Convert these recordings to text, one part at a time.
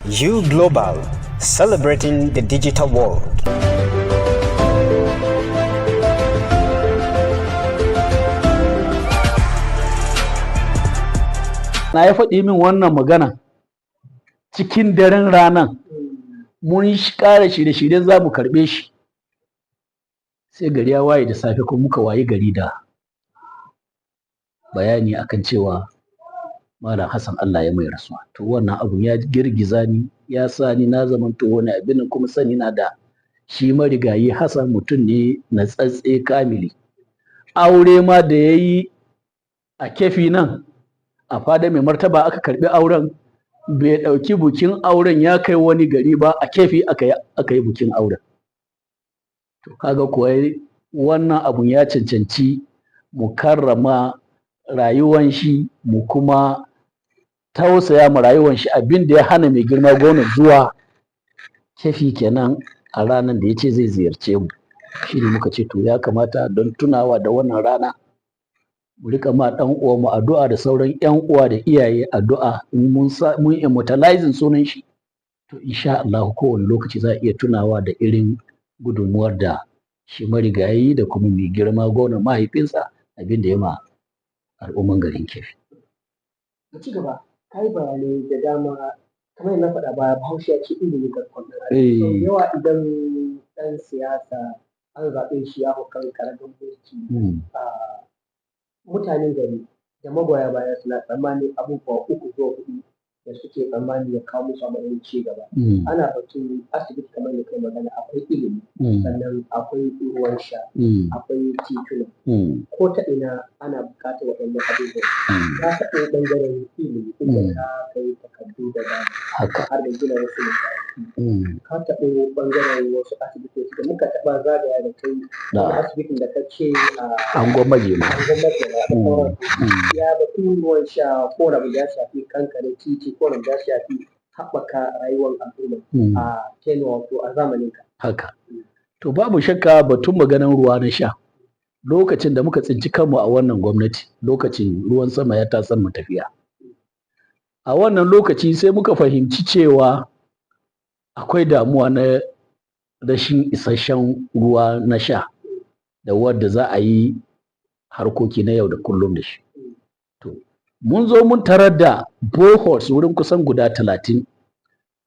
You Global, celebrating the digital world. Na ya faɗi min wannan magana cikin daren ranar mun ƙara shirye-shiryen za mu karɓe shi, sai gari ya waye da safe kuma muka waye gari da bayani akan cewa Malam Hassan Allah ya mai rasuwa. To wannan abu ya girgiza ni, ya sa ni na zamanto wani abin, kuma sani na da shi marigayi Hassan mutum ne na tsatse kamili. Aure ma da ya yi a Kefi nan a fada mai martaba aka karɓi auren, bai ɗauki bukin auren ya kai wani gari ba, a Kefi aka yi bukin auren. To kaga kuwa wannan abun ya cancanci mu karrama rayuwan shi, mu kuma tausaya ma rayuwan shi. Abin da ya hana mai girma gwamna zuwa Kefi kenan a ranar da ya ce zai ziyarce mu, shi ne muka ce to ya kamata don tunawa da wannan rana mu rika ma ɗan uwa mu addu'a da sauran ƴan uwa da iyaye addu'a. In mun immortalizing sunan shi, to insha Allah kowane lokaci za a iya tunawa da irin gudunmuwar da shi marigayi da kuma mai girma gwamna mahaifinsa abin da ya ma al'umman garin Kefi. Ci gaba, ka yi bayanai da dama kamar yadda na faɗa baya, Bahaushe ya ce ilimi garkuwar ɗan adam. Sau da yawa idan ɗan siyasa an zaɓe shi ya hau kan karagar mulki, mutanen gari da magoya baya suna tsammanin abubuwa uku zuwa huɗu da suke tsammani ya kawo musu a matsayin ci gaba. Ana batun asibiti kamar da kai magana, akwai ilimi, sannan akwai ruwan sha, akwai tituna. Ko ta ina ana buƙatar waɗannan abubuwa. Ka taɓa ɓangaren ilimi inda ka kai takardu da dama har da gina wasu makarantu. Ka taɓa ɓangaren wasu asibitoci da muka taɓa zagaya da kai na asibitin da ka ce a Angon Majema. Ya batun ruwan sha ko rabu ya shafi kankare titi ko rabu ya shafi haɓaka rayuwar al'umma a Kenya wato a zamanin ka. Haka. To babu shakka batun maganan ruwa na sha. Lokacin da muka tsinci kanmu a wannan gwamnati, lokacin ruwan sama ya tasar mu tafiya. A wannan lokaci sai muka fahimci cewa akwai damuwa na rashin isasshen ruwa na sha da wadda za a yi harkoki na yau da kullum da shi. To, mun zo mun tarar da boreholes wurin kusan guda 30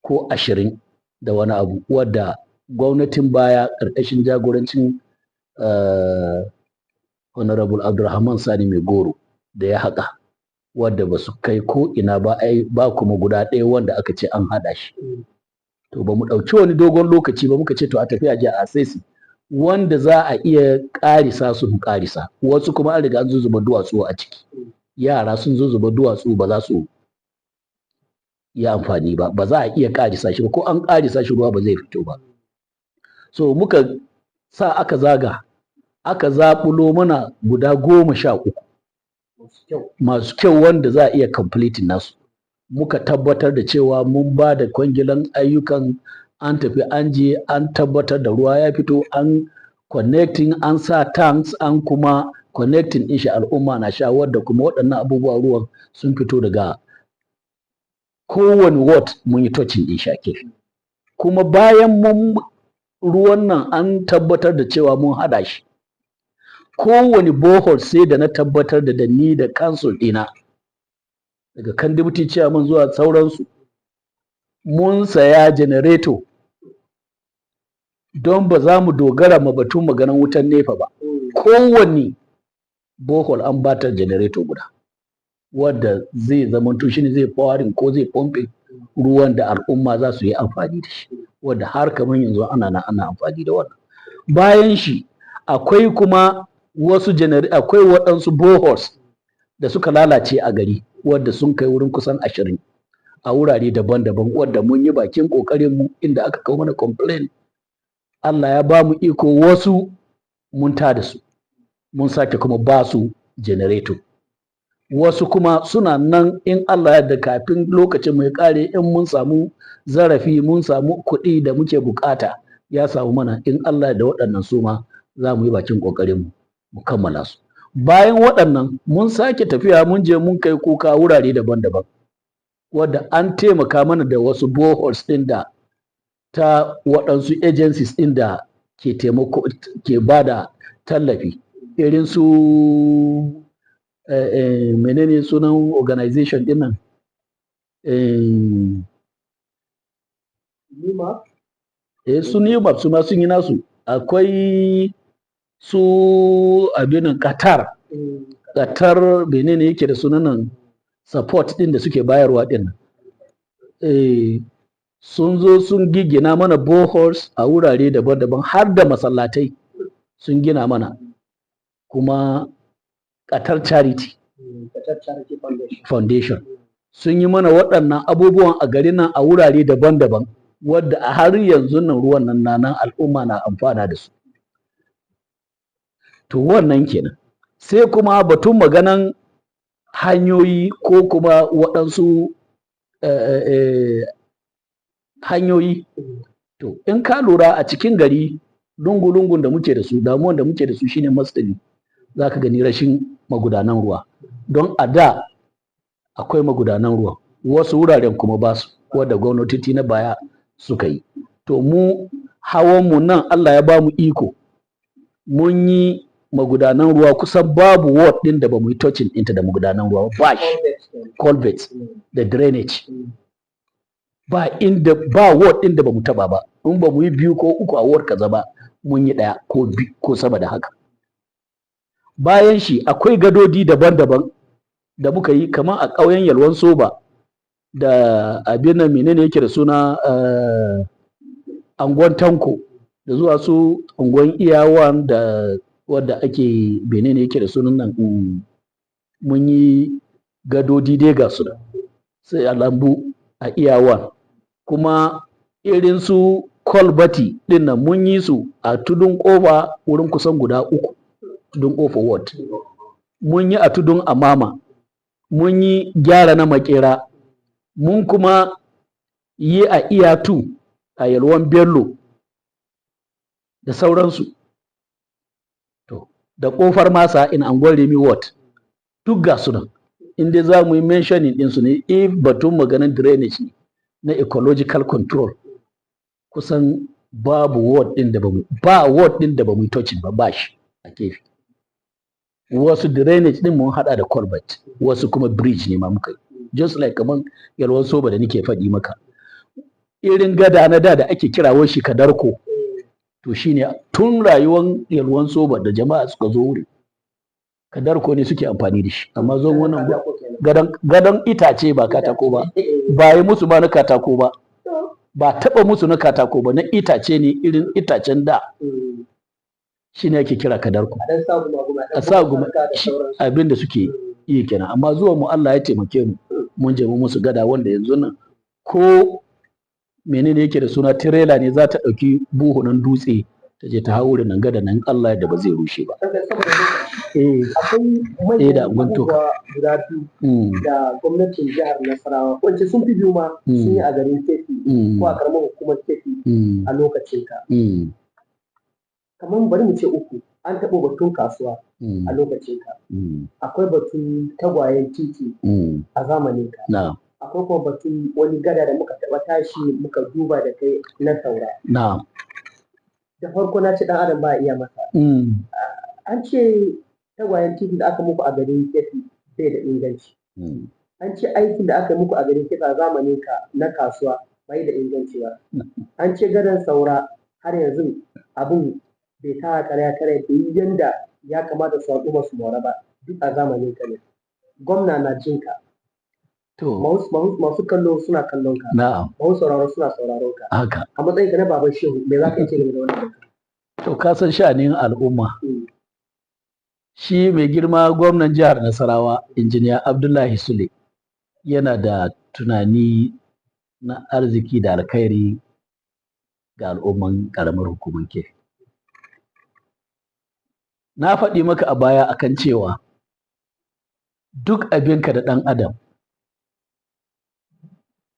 ko 20 da wani abu, wadda gwamnatin baya ƙarƙashin jagorancin Honorable Abdulrahman Sani Mai Goro da ya haƙa, wadda ba su kai ko ina ba, ba kuma guda ɗaya wanda aka ce an haɗa shi. To ba mu ɗauki wani dogon lokaci ba, muka ce to a tafi a je a asesi wanda za a iya ƙarisa su mu ƙarisa, wasu kuma an riga an zuzuba duwatsu a ciki. Yara sun zuzuba duwatsu ba za su yi amfani ba, ba za a iya ƙarisa shi ba, ko an ƙarisa shi ruwa ba zai fito ba. So muka sa aka zaga, aka zaɓulo mana guda 13 masu kyau wanda za a iya completing nasu. Muka tabbatar da cewa mun ba da kwangilan ayyukan, an tafi an je an tabbatar da ruwa ya fito, an connecting, an sa tanks, an kuma connecting ɗin shi al'umma na sha, wadda kuma waɗannan abubuwa ruwan sun fito daga kowane ward mun yi touching ɗin shi a Kefi. Kuma bayan mun ruwan nan an tabbatar da cewa mun haɗa shi, kowane borehole sai da na tabbatar da ni da council ɗina daga kan deputy chairman zuwa sauransu mun saya generator, don ba za mu dogara ma batun maganan wutan nefa ba. Kowane borehole an bata generator guda, wadda zai zamanto shi ne zai powering ko zai pumping ruwan da al'umma za su yi amfani da shi, wadda har kamar yanzu ana amfani da wannan. Bayan shi akwai kuma akwai waɗansu boreholes da suka lalace a gari, wadda sun kai wurin kusan 20 a wurare daban-daban, wadda mun yi bakin ƙoƙarinmu inda aka kawo mana complaint. Allah ya ba mu iko, wasu mun tada su, mun sake kuma ba su generator. Wasu kuma suna nan in Allah ya yarda kafin lokacin mai ƙare, in mun samu zarafi, mun samu kuɗi da muke bukata ya samu mana, in Allah da waɗannan su ma za mu yi bakin ƙoƙarinmu mu kammala su. Bayan waɗannan mun sake tafiya mun je mun kai kuka wurare daban-daban. wadda an taimaka mana da wasu boreholes ɗin da ta waɗansu agencies ɗin da ke taimako ke ba da tallafi irin su menene sunan organization ɗin nan su NIMAP su ma sun yi nasu, akwai su abinan Qatar menene yake da sunanan support ɗin da suke bayarwa ɗin sun zo sun gina mana boreholes a wurare daban-daban har da masallatai sun gina mana, kuma Qatar Charity Foundation sun yi mana waɗannan abubuwan a garin nan a wurare daban-daban wadda a har yanzu nan ruwan nan al'umma na amfana da su. To wannan kenan. Sai kuma batun maganan hanyoyi ko kuma waɗansu hanyoyi. To in ka lura a cikin gari lungu-lungun da muke da su, damuwan da muke da su shine mostly za ka gani rashin magudanan ruwa. Don a da akwai magudanan ruwa, wasu wuraren kuma ba su, wadda gwamnatoci na baya suka yi. To mu hawanmu nan Allah ya ba mu iko, mun yi magudanan ruwa kusan babu ward ɗin da ba mu yi touching ɗinta da magudanan ruwa ba shi, culverts da drainage. Ba ward ɗin da ba mu taɓa ba, in ba mu yi 2 ko 3 a ward kaza ba, mun yi 1 ko sama da haka. Bayan shi akwai gadodi daban-daban da muka yi kamar a ƙauyen Yalwan Soba da abin nan menene yake da suna Angon Tanko da zuwa su Angon Iyawan da wadda ake menene yake da sunan nan mun yi gadodi dai ga su da sai a lambu a Iyawan, kuma irin su kolbati ɗin nan mun yi su a Tudun Kofa wurin kusan guda 3, Tudun Kofa ward, mun yi a Tudun Amama, mun yi gyara na Makera, mun kuma yi a Iyatu a Yalwan Bello da sauransu. To da Ƙofar Masa in Angon Remi ward duk ga su nan. In dai za mu yi mentioning ɗinsu ne, if batun maganin drainage ne na ecological control, kusan babu ward ɗin da ba mu yi touching ba shi a kefi. Wasu drainage ɗin mun haɗa da culvert, wasu kuma bridge ne ma muka yi, just like kaman Yalwan Soba da nake faɗi maka. Irin gada na da ake kirawo shi Kadarko, to shine tun rayuwan Yalwan Soba da jama'a suka zo wuri, Kadarko ne suke amfani da shi, amma zon wannan gadon itace ba katako ba, ba yi musu ba na katako ba, ba taɓa musu na katako ba, na itace ne, irin itacen da shi ne ake kira Kadarko. A sa guma abin da suke yi kenan, amma zuwa mu Allah ya taimake mu, mun je musu gada wanda yanzu nan ko menene yake da suna tirela ne za ta ɗauki buhunan dutse ta je ta haure nan gada nan Allah da ba zai rushe ba. Akwai da abubuwa guda biyu da gwamnatin jihar Nasarawa, wacce sun fi biyu ma sun yi a garin Kefi ko a karamar hukumar Kefi a lokacin ka. Kamar bari mu ce 3, an taɓa batun kasuwa a lokacin ka. Akwai batun tagwayen titi a zamanin ka. Akwai kuma batun wani gada da muka taɓa tashi muka duba da kai na Saura. Da farko na ce ɗan adam ba iya masa. An ce tagwayen titi da aka muku a garin Kefi bai da inganci. An ce aikin da aka muku a garin Kefi a zamanin ka na kasuwa bai da inganci ba. An ce gadan Saura har yanzu abun bai ta karya da yanda ya kamata su haɗu masu mora ba, duk a zamanin ka ne. Gwamna na jin ka. Masu kallo suna kallon ka. Masu sauraro suna sauraron ka. A matsayin ka na baban shehu, me za ka ce game da wannan? To ka san sha'anin al'umma. Shi mai girma gwamnan jihar Nasarawa, Injiniya Abdullahi Sule, yana da tunani na arziki da alkhairi ga al'umman ƙaramar hukumar Kefi. Na faɗi maka a baya akan cewa duk abinka da ɗan adam,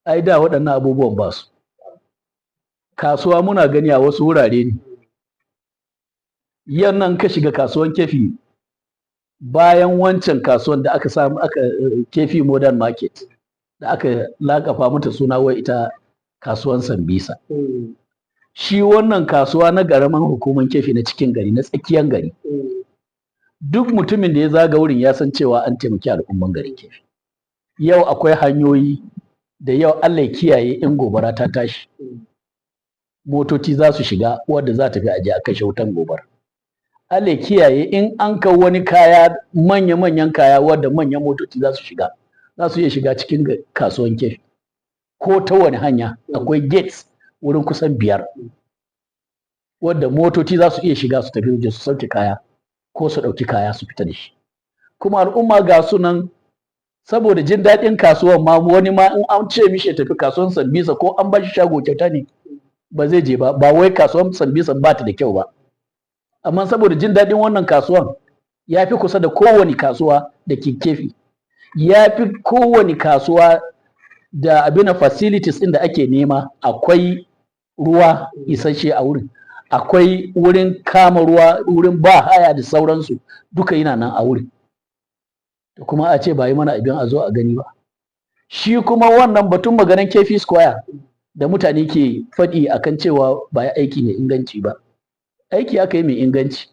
ai da waɗannan abubuwan ba su. Kasuwa muna gani a wasu wurare ne. Yannan ka shiga kasuwan Kefi, bayan wancan kasuwan da aka samu Kefi Modern Market, da aka lakafa mata suna wai ita kasuwan Sambisa. Shi wannan kasuwa na garaman hukumar Kefi na cikin gari, na tsakiyar gari. Duk mutumin da ya zaga wurin ya san cewa an taimaki al'umman garin Kefi. Yau akwai hanyoyi da yau Allah ya kiyaye in gobara ta tashi. Motoci za su shiga wadda za ta fi aje a kashe wutan gobara. Allah ya kiyaye in an kawo wani kaya manya-manyan kaya wadda manyan motoci za su shiga. Za su iya shiga cikin kasuwan Kefi. Ko ta wani hanya akwai gates wurin kusan 5 wadda motoci za su iya shiga su tafi waje su sauke kaya ko su ɗauki kaya su fita da shi. Kuma al'umma ga sunan saboda jin daɗin kasuwan ma wani ma in an ce mishi ya tafi kasuwan Sambisa ko an ba shi shago kyauta ne ba zai je ba, ba wai kasuwan Sambisa ba ta da kyau ba. Amma saboda jin daɗin wannan kasuwan ya fi kusa da kowane kasuwa da ke Kefi. Ya fi kowane kasuwa da abin facilities ɗin da ake nema. Akwai ruwa isasshe a wurin, akwai wurin kama ruwa, wurin ba haya da sauransu duka yana nan a wurin. Kuma a ce ba yi mana abin a zo a gani ba. Shi kuma wannan batun maganan Kefi Square da mutane ke faɗi akan cewa ba ya aiki mai inganci ba. Aiki aka yi mai inganci.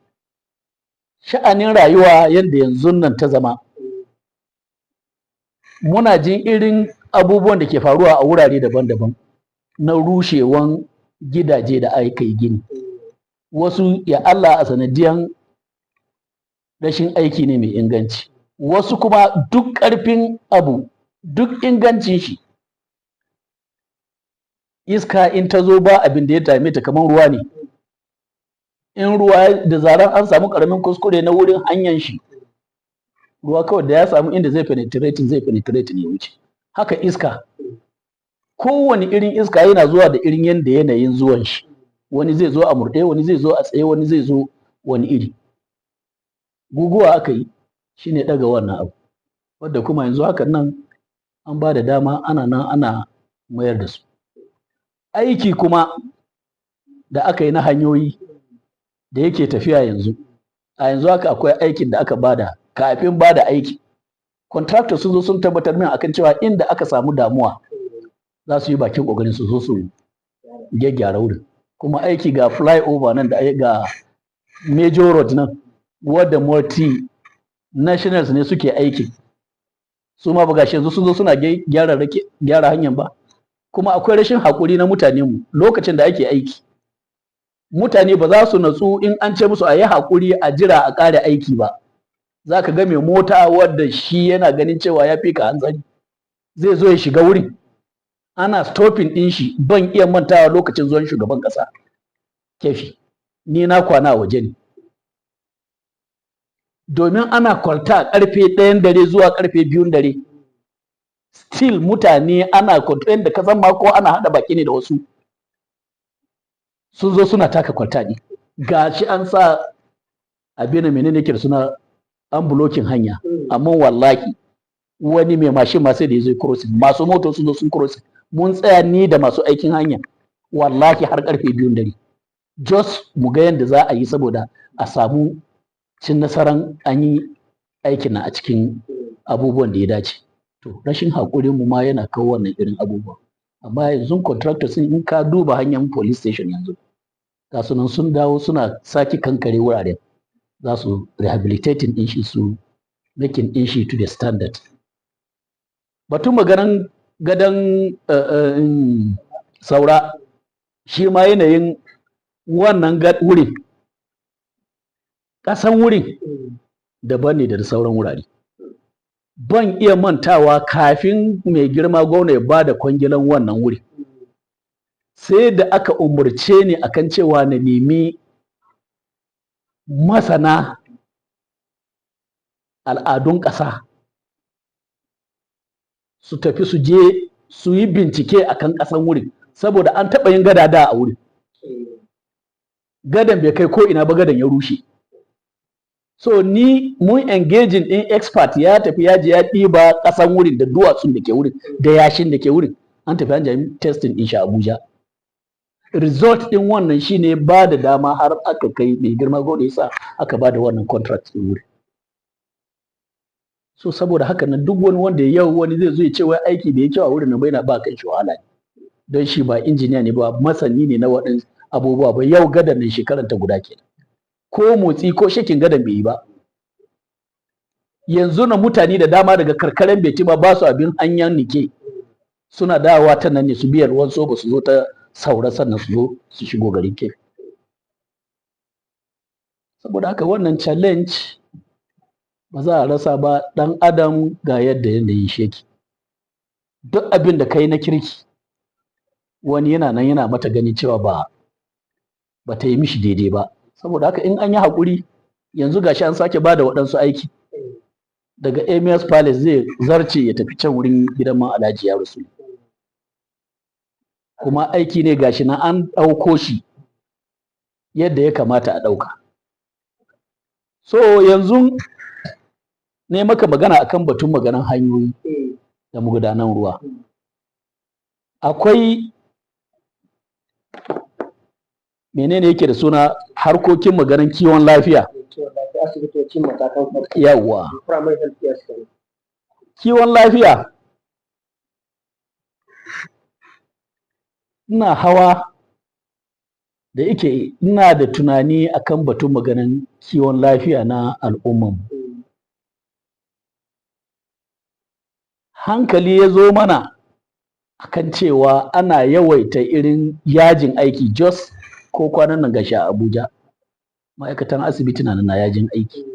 Sha'anin rayuwa yadda yanzu nan ta zama. Muna jin irin abubuwan da ke faruwa a wurare daban-daban na rushewan gidaje da aka yi gini. Wasu ya Allah a sanadiyan rashin aiki ne mai inganci. Wasu kuma duk ƙarfin abu, duk ingancin shi, iska in ta zo ba abin da ya dame ta kamar ruwa ne. In ruwa da zaran an samu ƙaramin kuskure na wurin hanyar shi, ruwa kawai da ya samu inda zai penetrate ne ya wuce. Haka iska, kowane irin iska yana zuwa da irin yadda yanayin zuwan shi. Wani zai zo a murɗe, wani zai zo a tsaye, wani zai zo wani iri. Guguwa aka yi shi ne ɗaga wannan abu, wadda kuma yanzu hakan nan an ba da dama ana nan ana mayar da su. Aiki kuma da aka yi na hanyoyi da yake tafiya yanzu, a yanzu haka akwai aikin da aka bada kafin bada aiki. Contractor sun zo sun tabbatar min akan cewa inda aka samu damuwa za su yi bakin ƙoƙarin su zo su gyaggyara wurin. Kuma aiki ga flyover nan da ga major road nan wadda multi nationals ne suke aiki. Su ma ba gashi yanzu sun zo suna gyara hanyar ba. Kuma akwai rashin haƙuri na mutanenmu lokacin da ake aiki. Mutane ba za su natsu in an ce musu a yi haƙuri a jira a ƙare aiki ba. Za ka ga mai mota wadda shi yana ganin cewa ya fi ka hanzari zai zo ya shiga wurin. Ana stopping ɗin shi, ban iya mantawa lokacin zuwan shugaban ƙasa Kefi. Ni na kwana a waje ne. Domin ana kwalta ƙarfe 1 dare zuwa ƙarfe 2 dare. Still mutane ana kwalta yadda ka san ma ko ana haɗa baki ne da wasu. Sun zo suna taka kwalta ne. Ga shi an sa abin da menene yake da suna an bulokin hanya. Amma wallahi wani mai mashin ma sai da ya zo crossing. Masu moto sun zo sun crossing. Mun tsaya ni da masu aikin hanya. Wallahi har ƙarfe 2 dare. Just mu ga yadda za a yi saboda a samu cin nasaran an yi aikin nan a cikin abubuwan da ya dace. To rashin haƙurin mu ma yana kawo wannan irin abubuwa. Amma yanzu contractor sun in ka duba hanyar police station yanzu. Ga sunan sun dawo suna sake kankare wuraren. Za su rehabilitating ɗin shi su making ɗin shi to the standard. Batun maganan gadon saura shi ma yanayin wannan wurin. Ƙasan wurin daban ne da sauran wurare. Ban iya mantawa kafin mai girma gwamna ya ba da kwangilan wannan wuri. Sai da aka umurce ni akan cewa na nemi masana al'adun ƙasa su tafi su je su yi bincike akan ƙasan wurin saboda an taɓa yin gada da a wurin. Gadan bai kai ko ina ba, gadan ya rushe. So ni mun engaging ɗin expert ya tafi ya je ya ɗiba ƙasan wurin da duwatsun da ke wurin da yashin da ke wurin. An tafi an jami testing ɗin shi Abuja. Result ɗin wannan shine ba da dama har aka kai mai girma gwamna yasa aka ba da wannan contract ɗin wurin. so saboda haka nan duk wani wanda yau wani zai zo ya ce wai aiki da ya kyau a wurin nan bai na ba kan shi wahala ne don shi ba injiniya ne ba masani ne na waɗansu abubuwa ba yau gadan nan shekaran ta guda kenan ko motsi ko shakin gadan bai yi ba yanzu na mutane da dama daga karkaren Betima ba su abin hanyar nike suna dawowa ta nan ne su biya ruwan soba su zo ta saura sannan su zo su shigo garin ke saboda haka wannan challenge ba za a rasa ba ɗan adam ga yadda yanayin sheki duk abin da kai na kirki wani yana nan yana mata gani cewa ba ta yi mishi daidai ba saboda haka in an yi haƙuri yanzu gashi an sake ba da waɗansu aiki daga Emirs Palace zai zarce ya tafi can wurin gidan man Alhaji ya rasu kuma aiki ne gashi nan an ɗauko shi yadda ya kamata a ɗauka so yanzu ne maka magana akan batun maganan hanyoyi da magudanan ruwa akwai menene yake da suna harkokin maganan kiwon lafiya asibitocin matakan farko yawwa primary health care center kiwon lafiya ina hawa da yake ina da tunani akan batun maganan kiwon lafiya na al'umman hankali ya zo mana akan cewa ana yawaita irin yajin aiki jos ko kwanan nan gashi a Abuja ma'aikatan asibiti na yajin aiki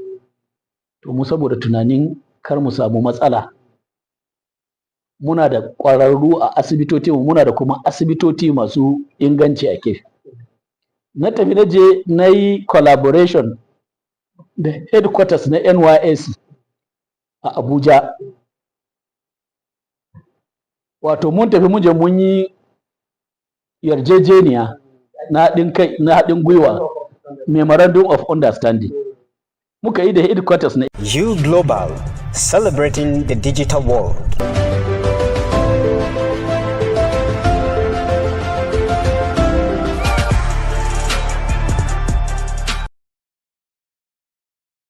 to mu saboda tunanin kar mu samu matsala muna da ƙwararru a asibitoci muna da kuma asibitoci masu inganci a kefi na tafi na je na yi collaboration da headquarters na NYSC a Abuja wato mun tafi mun je mun yi yarjejeniya na haɗin gwiwa memorandum of understanding muka yi da headquarters na You Global, celebrating the digital world.